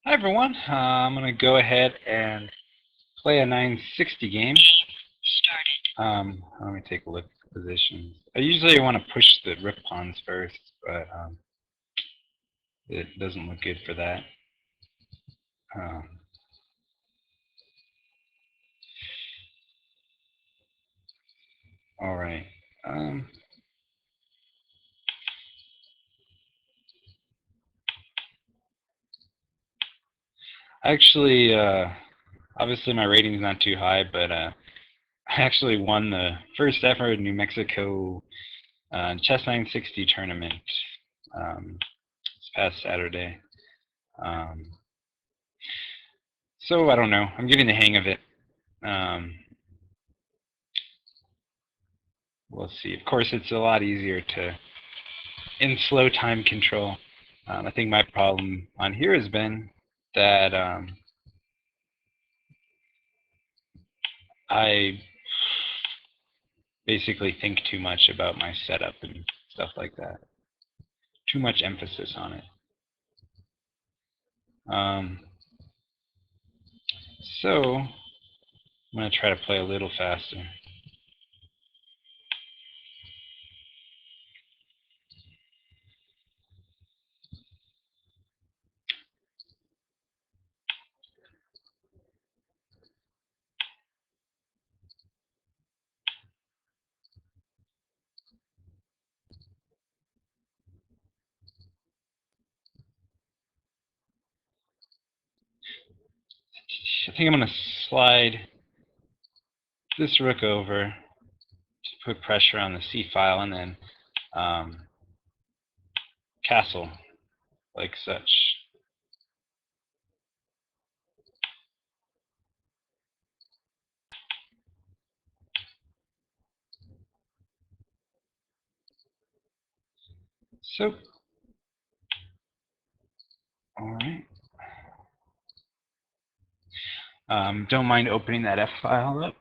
Hi everyone, I'm going to go ahead and play a 960 game. Let me take a look at the positions. I usually want to push the rip pawns first, but it doesn't look good for that. Alright. Actually, obviously my rating's not too high, but I actually won the first ever New Mexico Chess 960 tournament this past Saturday. So I don't know. I'm getting the hang of it. We'll see. Of course, it's a lot easier in slow time control. I think my problem on here has been that I basically think too much about my setup and stuff like that. Too much emphasis on it. So I'm going to try to play a little faster. I think I'm going to slide this rook over to put pressure on the c file and then castle like such. So, all right. Don't mind opening that F file up.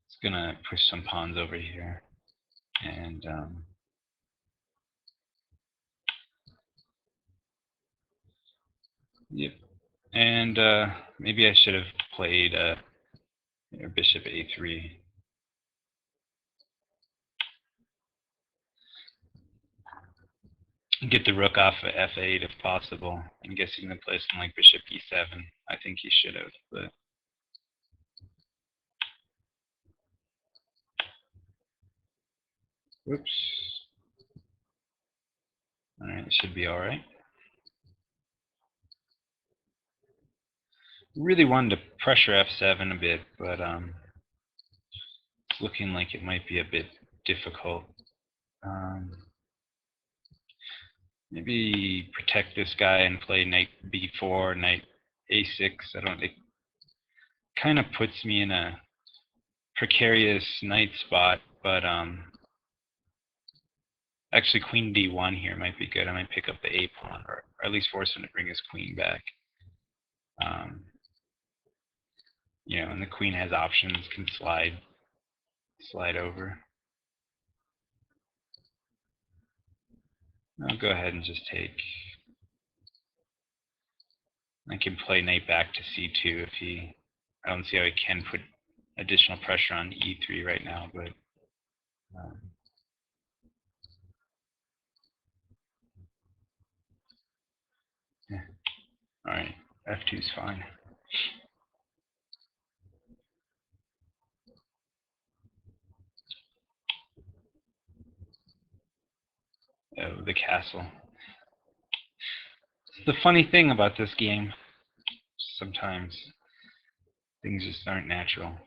It's gonna push some pawns over here, and yep. And maybe I should have played bishop a3. Get the rook off of f8 if possible. I'm guessing the play something like bishop e7. I think he should have, but whoops. All right, it should be all right. Really wanted to pressure f7 a bit, but it's looking like it might be a bit difficult. Maybe protect this guy and play knight b4, knight a6. I don't. It kind of puts me in a precarious knight spot, but actually queen d1 here might be good. I might pick up the a pawn, or at least force him to bring his queen back. You know, and the queen has options, can slide over. I'll go ahead and just take. I can play knight back to c2 if he. I don't see how he can put additional pressure on e3 right now, but. Yeah. All right, f2 is fine. Oh, the castle. The funny thing about this game, sometimes things just aren't natural.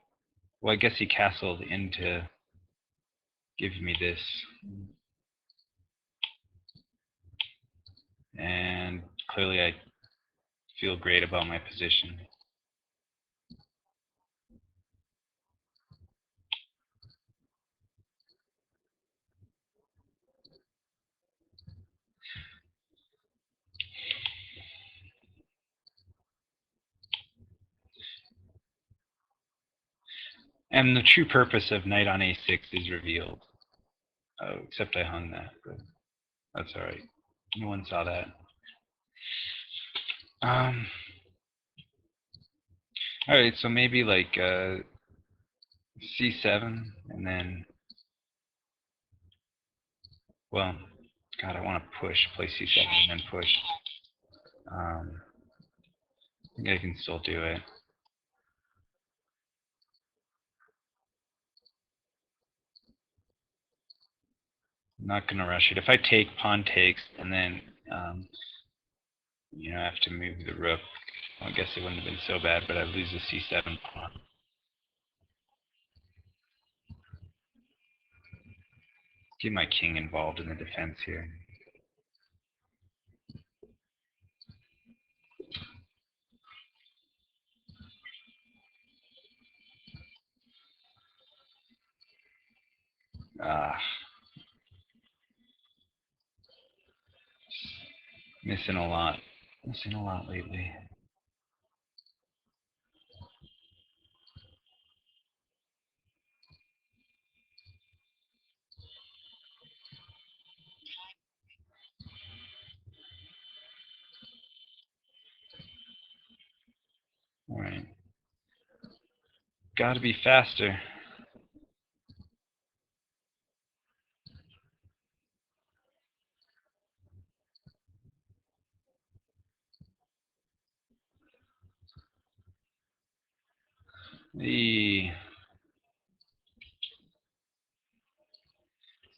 Well, I guess he castled in to give me this. And clearly I feel great about my position. And the true purpose of knight on a6 is revealed. Oh, except I hung that, but that's all right. No one saw that. All right, so maybe like c7, and then, well, God, I want to play c7 and then push. I think I can still do it. I'm not going to rush it. If I take, pawn takes, and then I have to move the rook, well, I guess it wouldn't have been so bad, but I'd lose the c7 pawn. Get my king involved in the defense here. Missing a lot. Missing a lot lately. All right. Got to be faster. This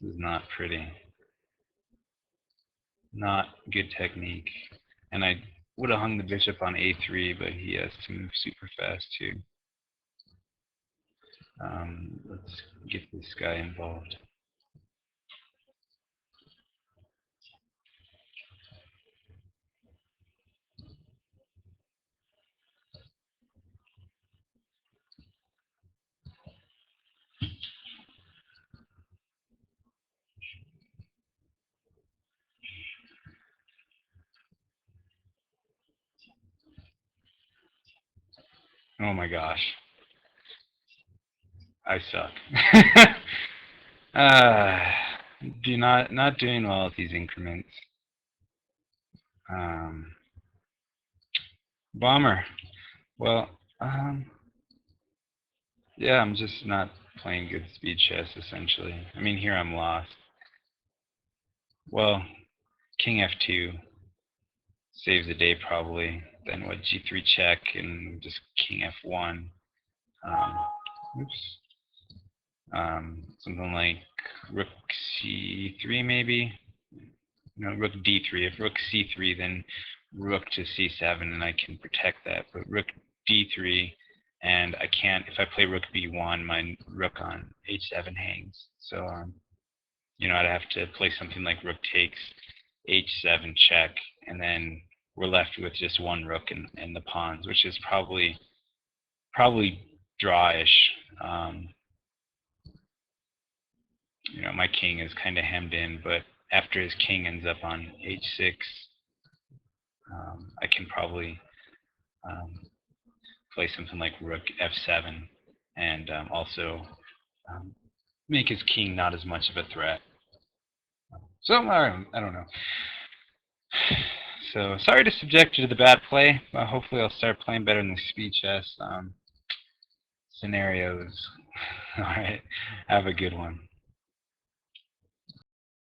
is not pretty. Not good technique. And I would have hung the bishop on a3, but he has to move super fast too. Let's get this guy involved. Oh my gosh. I suck. Not doing well with these increments. Bomber. Well, yeah, I'm just not playing good speed chess, essentially. I mean, here I'm lost. Well, king f2 saves the day, probably. Then what, g3 check, and just king f1. Oops. Something like rook c3, maybe? No, rook d3. If rook c3, then rook to c7, and I can protect that. But rook d3, and I can't, if I play rook b1, my rook on h7 hangs. So, I'd have to play something like rook takes, h7 check, and then we're left with just one rook and the pawns, which is probably drawish. My king is kind of hemmed in, but after his king ends up on h6, I can probably play something like rook f7 and also make his king not as much of a threat. So I don't know. So sorry to subject you to the bad play, but hopefully I'll start playing better in the speed chess scenarios. All right, have a good one.